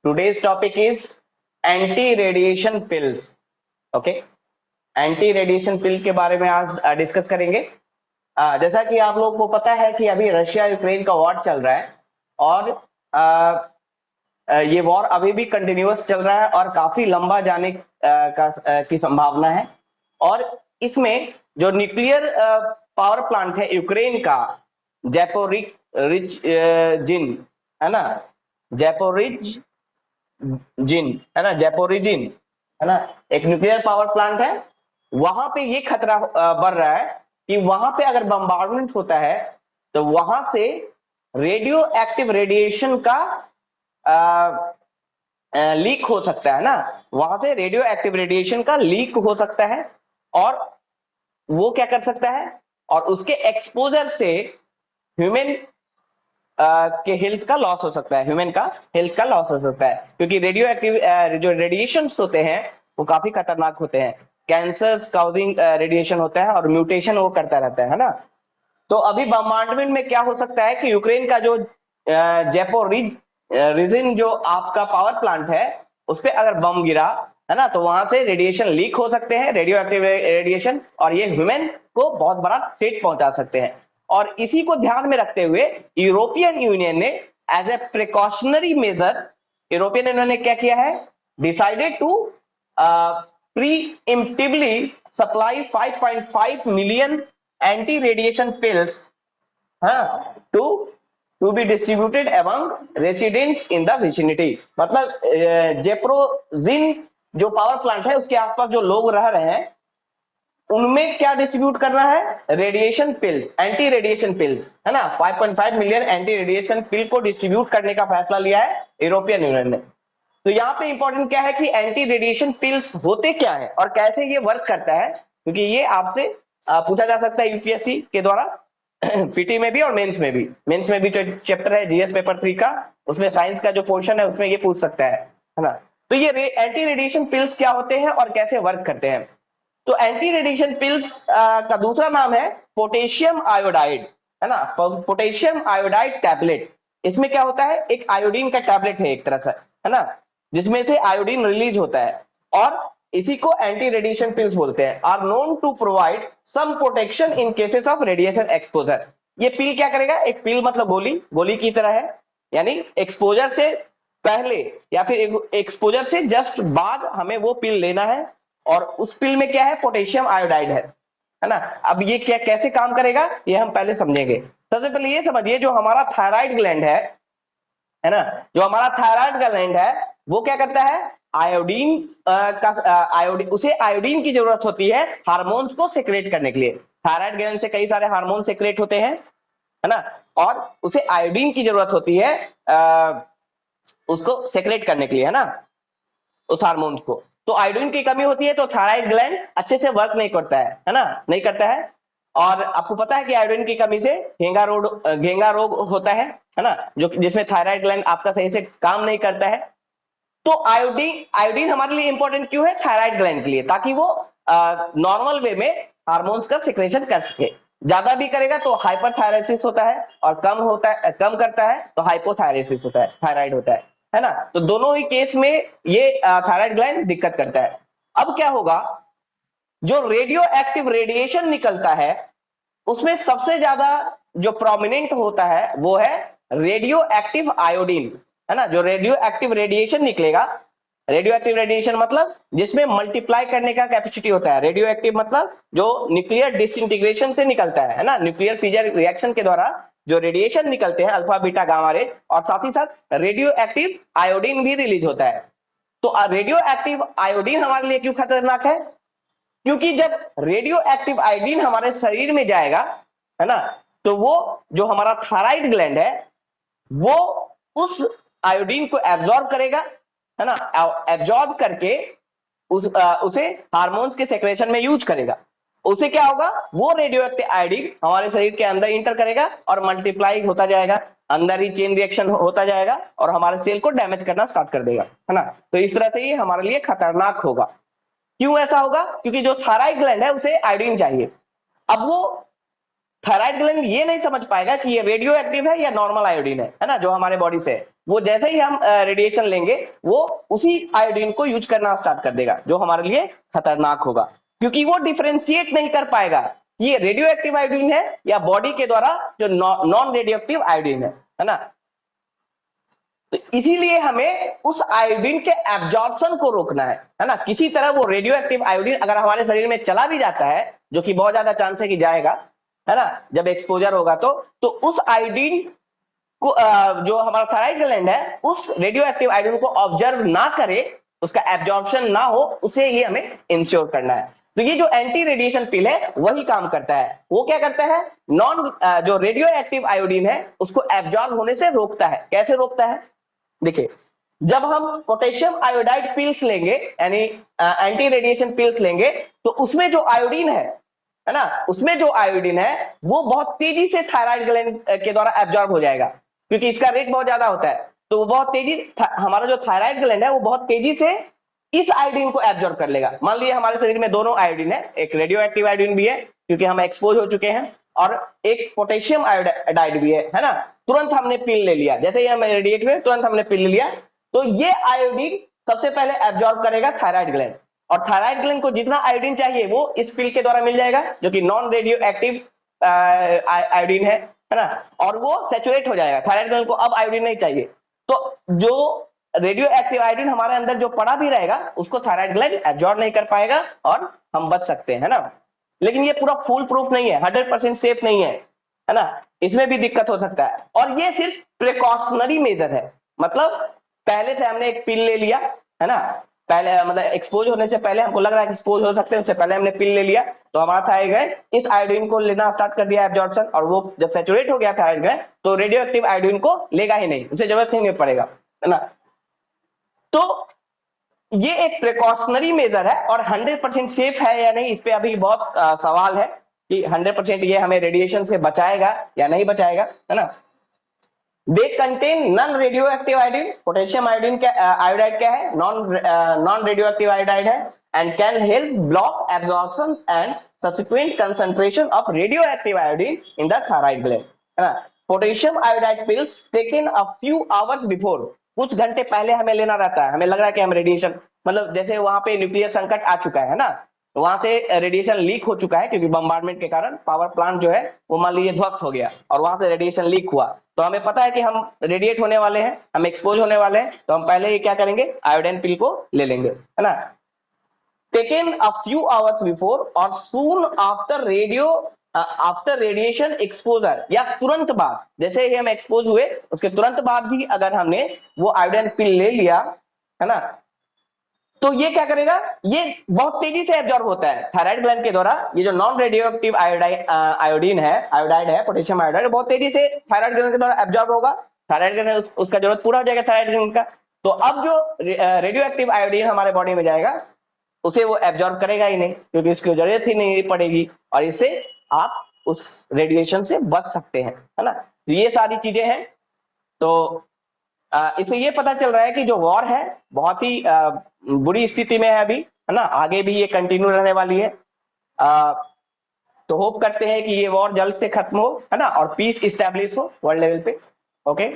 Today's topic is anti-radiation pills. Okay, anti radiation pill के बारे में आज डिस्कस करेंगे। जैसा कि आप लोगों को पता है कि अभी रशिया यूक्रेन का वॉर चल रहा है और ये वॉर अभी भी कंटिन्यूअस चल रहा है और काफी लंबा जाने की संभावना है। और इसमें जो न्यूक्लियर पावर प्लांट है यूक्रेन का, जैपोरिजिन है ना, जैपोरिजिन है ना, जैपोरिजिन है ना, एक न्यूक्लियर पावर प्लांट है। वहां पे ये खतरा बढ़ रहा है कि वहां पे अगर बम्बार्डमेंट होता है तो वहां से रेडियो एक्टिव रेडिएशन का लीक हो सकता है ना, वहां से रेडियो एक्टिव रेडिएशन का लीक हो सकता है और वो क्या कर सकता है, और उसके एक्सपोजर से ह्यूमन के हेल्थ का लॉस हो सकता है, ह्यूमन का हेल्थ का लॉस हो सकता है, क्योंकि रेडियो एक्टिव जो रेडिएशंस होते हैं वो काफी खतरनाक होते हैं। कैंसर काउजिंग रेडिएशन होता है और म्यूटेशन वो करता रहता है ना। तो अभी बम्बार्डमेंट में क्या हो सकता है कि यूक्रेन का जो जैपोरिजिन जो आपका पावर प्लांट है उस पर अगर बम गिरा है ना, तो वहां से रेडिएशन लीक हो सकते हैं, रेडियो एक्टिव रेडिएशन, और ये ह्यूमन को बहुत बड़ा थ्रेट पहुंचा सकते हैं। और इसी को ध्यान में रखते हुए यूरोपियन यूनियन ने as a precautionary measure, European Union ने क्या किया है, decided to preemptively supply 5.5 million anti-radiation pills to be distributed among residents in the vicinity। मतलब जेप्रोजिन जो पावर प्लांट है उसके आसपास जो लोग रह रहे हैं उनमें क्या डिस्ट्रीब्यूट करना है, radiation pills, anti radiation pills है ना। 5.5 मिलियन एंटी रेडिएशन पिल को डिस्ट्रीब्यूट करने का फैसला लिया है यूरोपियन यूनियन ने। तो यहाँ पे इंपॉर्टेंट क्या है कि एंटी रेडिएशन पिल्स होते क्या है और कैसे ये वर्क करता है, क्योंकि ये आपसे पूछा जा सकता है यूपीएससी के द्वारा पीटी में भी और मेंस में भी। मेंस में भी जो चैप्टर है जीएस पेपर 3 का, उसमें साइंस का जो पोर्शन है उसमें ये पूछ सकता है ना। तो ये एंटी रेडिएशन पिल्स क्या होते हैं और कैसे वर्क करते हैं। तो एंटी रेडिएशन पिल्स का दूसरा नाम है पोटेशियम आयोडाइड है ना, पोटेशियम आयोडाइड टैबलेट। इसमें क्या होता है, एक आयोडीन का टैबलेट है एक तरह से है ना, जिसमें से आयोडीन रिलीज होता है और इसी को एंटी रेडिएशन पिल्स बोलते हैं। Are known to provide some protection in cases of radiation exposure. ये पिल क्या करेगा, एक पिल मतलब गोली, गोली की तरह है, यानी एक्सपोजर से पहले या फिर एक्सपोजर से जस्ट बाद हमें वो पिल लेना है और उस पिल में क्या है, पोटेशियम आयोडाइड है ना। अब ये क्या कैसे काम करेगा ये हम पहले समझेंगे। सबसे पहले ये समझिए, जो हमारा थायराइड ग्लैंड है ना, जो हमारा थायराइड ग्लैंड है वो क्या करता है, आयोडीन आयोडीन, उसे आयोडीन की जरूरत होती है हार्मोन्स को सेक्रेट करने के लिए। थायराइड ग्लैंड से कई सारे हार्मोन सेक्रेट होते हैं है ना, और उसे आयोडीन की जरूरत होती है उसको सेक्रेट करने के लिए है ना, उस हार्मोन्स को। तो आयोडीन की कमी होती है तो थायराइड ग्लैंड अच्छे से वर्क नहीं करता है ना, नहीं करता है। और आपको पता है कि आयोडीन की कमी से घेंगा रोग होता है ना, जो जिसमें थायराइड ग्लैंड आपका सही से काम नहीं करता है। तो आयोडीन आयोडीन हमारे लिए इंपॉर्टेंट क्यों है, थायराइड ग्लैंड के लिए, ताकि वो नॉर्मल वे में हार्मोन्स का सिक्रेशन कर सके। ज्यादा भी करेगा तो हाइपरथायराइसिस होता है और कम करता है तो हाइपोथायराइसिस होता है, थायराइड होता है ना। तो दोनों ही केस में ये थायराइड ग्लैंड दिक्कत करता है। अब क्या होगा, जो रेडियो एक्टिव रेडिएशन निकलता है उसमें सबसे ज्यादा जो प्रोमिनेंट होता है वो है रेडियो एक्टिव आयोडीन है ना। जो रेडियो एक्टिव रेडिएशन निकलेगा, रेडियो एक्टिव रेडिएशन मतलब जिसमें मल्टीप्लाई करने का कैपेसिटी होता है, रेडियो एक्टिव मतलब जो न्यूक्लियर डिसइंटीग्रेशन से निकलता है ना, न्यूक्लियर फिजन रिएक्शन के द्वारा जो रेडिएशन निकलते हैं अल्फा बीटा गामा रे, और साथ ही साथ रेडियो एक्टिव आयोडीन भी रिलीज होता है। तो रेडियो एक्टिव आयोडीन हमारे लिए क्यों खतरनाक है, क्योंकि जब रेडियो एक्टिव आयोडीन हमारे शरीर में जाएगा है ना, तो वो जो हमारा थायराइड ग्लैंड है वो उस आयोडीन को एब्जॉर्ब करेगा है ना, एब्जॉर्ब करके उसे हार्मोन्स के सेक्रेशन में यूज करेगा। उसे क्या होगा, वो रेडियो एक्टिव आयोडीन हमारे शरीर के अंदर इंटर करेगा और मल्टीप्लाई होता जाएगा, अंदर ही चेन रिएक्शन होता जाएगा और हमारे सेल को डैमेज करना स्टार्ट कर देगा है ना। तो इस तरह से ये हमारे लिए खतरनाक होगा। क्यों ऐसा होगा, क्योंकि जो थायराइड ग्लैंड है उसे आयोडीन चाहिए। अब वो थायराइड ग्लैंड ये नहीं समझ पाएगा कि ये रेडियो एक्टिव है या नॉर्मल आयोडीन है ना, जो हमारे बॉडी से है। वो जैसे ही हम रेडिएशन लेंगे वो उसी आयोडीन को यूज करना स्टार्ट कर देगा, जो हमारे लिए खतरनाक होगा, क्योंकि वो डिफरेंशिएट नहीं कर पाएगा कि ये रेडियो एक्टिव आयोडीन है या बॉडी के द्वारा जो नॉन रेडियो एक्टिव आयोडीन है ना। तो इसीलिए हमें उस आयोडीन के एब्जॉर्प्शन को रोकना है ना। किसी तरह वो रेडियो एक्टिव आयोडीन अगर हमारे शरीर में चला भी जाता है, जो कि बहुत ज्यादा चांस है कि जाएगा, है ना, जब एक्सपोजर होगा तो उस आयोडीन को जो हमारा थायराइड ग्लैंड है उस रेडियो एक्टिव आयोडीन को ऑब्जर्व ना करे, उसका एब्जॉर्प्शन ना हो, उसे ये हमें इंश्योर करना है। तो ये जो एंटी रेडिएशन पिल है वही काम करता है। वो क्या करता है, जो रेडियो एक्टिव आयोडीन है उसको एब्जॉर्ब होने से रोकता है। कैसे रोकता है, देखिए, जब हम पोटेशियम आयोडाइड पिल्स लेंगे यानी एंटी रेडिएशन पिल्स लेंगे, तो उसमें जो आयोडीन है ना, उसमें जो आयोडीन है वो बहुत तेजी से थायराइड ग्लैंड के द्वारा एब्जॉर्ब हो जाएगा, क्योंकि इसका रेट बहुत ज्यादा होता है। तो वो बहुत तेजी, हमारा जो थायराइड ग्लैंड है वो बहुत तेजी से इस आयोडीन को एब्जॉर्ब कर लेगा। मान लीजिए हमारे शरीर में दोनों आयोडीन है, एक रेडियो एक्टिव आयोडीन भी है क्योंकि हम एक्सपोज हो चुके हैं, और एक पोटेशियम आयोडाइड भी है ना। तुरंत हमने पिल ले लिया, जैसे ही हम रेडिएट हुए तुरंत हमने पिल ले लिया, तो ये आयोडीन सबसे पहले एब्जॉर्ब करेगा थायराइड ग्लैंड, और थायराइड ग्लैंड को जितना आयोडीन चाहिए वो इस पिल के द्वारा मिल जाएगा, जो कि नॉन रेडियो एक्टिव आयोडीन है ना, और वो सैचुरेट हो जाएगा। थायराइड ग्लैंड को अब आयोडीन नहीं चाहिए, तो जो रेडियो एक्टिव आयोडीन हमारे अंदर जो पड़ा भी रहेगा उसको थायराइड ग्लैंड एब्जॉर्ब नहीं कर पाएगा और हम बच सकते हैं, है ना। लेकिन ये पूरा फुल प्रूफ नहीं है, 100% सेफ नहीं है ना, इसमें भी दिक्कत हो सकता है। और ये सिर्फ प्रिकॉशनरी मेजर है, मतलब पहले से हमने एक पिल ले लिया, है ना, पहले मतलब एक्सपोज होने से पहले हमको लग रहा है कि एक्सपोज हो सकते हैं, उससे पहले हमने पिल ले लिया, तो हमारा थायराइड ग्लैंड इस आयोडीन को लेना स्टार्ट कर दिया एब्जॉर्प्शन, और वो जब सैचुरेट हो गया थायराइड ग्लैंड तो रेडियो एक्टिव आयोडीन को लेगा ही नहीं, उसे जरूरत ही नहीं पड़ेगा, है ना। तो ये एक प्रिकॉशनरी मेजर है, और 100% सेफ है या नहीं इस पे अभी बहुत सवाल है कि 100% ये हमें रेडिएशन से बचाएगा या नहीं बचाएगा, है ना। They contain non radio active iodine, potassium iodine iodide क्या है, नॉन रेडियो एक्टिव आयोडाइड है, and can help block absorption and subsequent concentration of radio active iodine in the thyroid gland, है ना। Potassium iodide pills taken a few hours before, कुछ घंटे पहले हमें लेना रहता है, हमें लग रहा है कि हम रेडिएशन, मतलब जैसे वहां पे न्यूक्लियर संकट आ चुका है ना, वहां से रेडिएशन लीक हो चुका है क्योंकि बम्बार्डमेंट के कारण पावर प्लांट जो है वो मान लीजिए ध्वस्त हो गया और वहां से रेडिएशन लीक हुआ, तो हमें पता है कि हम रेडिएट होने वाले हैं, हम एक्सपोज होने वाले हैं, तो हम पहले ही क्या करेंगे, आयोडीन पिल को ले लेंगे, है ना। Taken a few hours before और soon after after radiation exposure, या तुरंत बाद, जैसे ही हम एक्सपोज हुए उसके तुरंत बाद भी अगर हमने वो आयोडीन पिल ले लिया, है ना, तो ये क्या करेगा, ये बहुत तेजी से एब्जॉर्ब होता है थायराइड ग्लैंड के द्वारा। ये जो नॉन रेडियो एक्टिव आयोडीन है, आयोडाइड है, पोटेशियम आयोडाइड, बहुत तेजी से थायराइड ग्लैंड के द्वारा एब्जॉर्ब होगा, थायराइड ग्लैंड उसका जरूरत पूरा हो जाएगा थायराइड ग्लैंड का। तो अब जो रेडियो एक्टिव आयोडीन हमारे बॉडी में जाएगा उसे वो एब्जॉर्ब करेगा ही नहीं, क्योंकि उसकी जरूरत ही नहीं पड़ेगी, और इससे आप उस रेडिएशन से बच सकते हैं, है ना। तो ये सारी चीजें हैं। तो इससे ये पता चल रहा है कि जो वॉर है बहुत ही बुरी स्थिति में है अभी, है ना, आगे भी ये कंटिन्यू रहने वाली है। अ, तो होप करते हैं कि ये वॉर जल्द से खत्म हो, है ना, और पीस इस्टेब्लिश हो वर्ल्ड लेवल पे। ओके।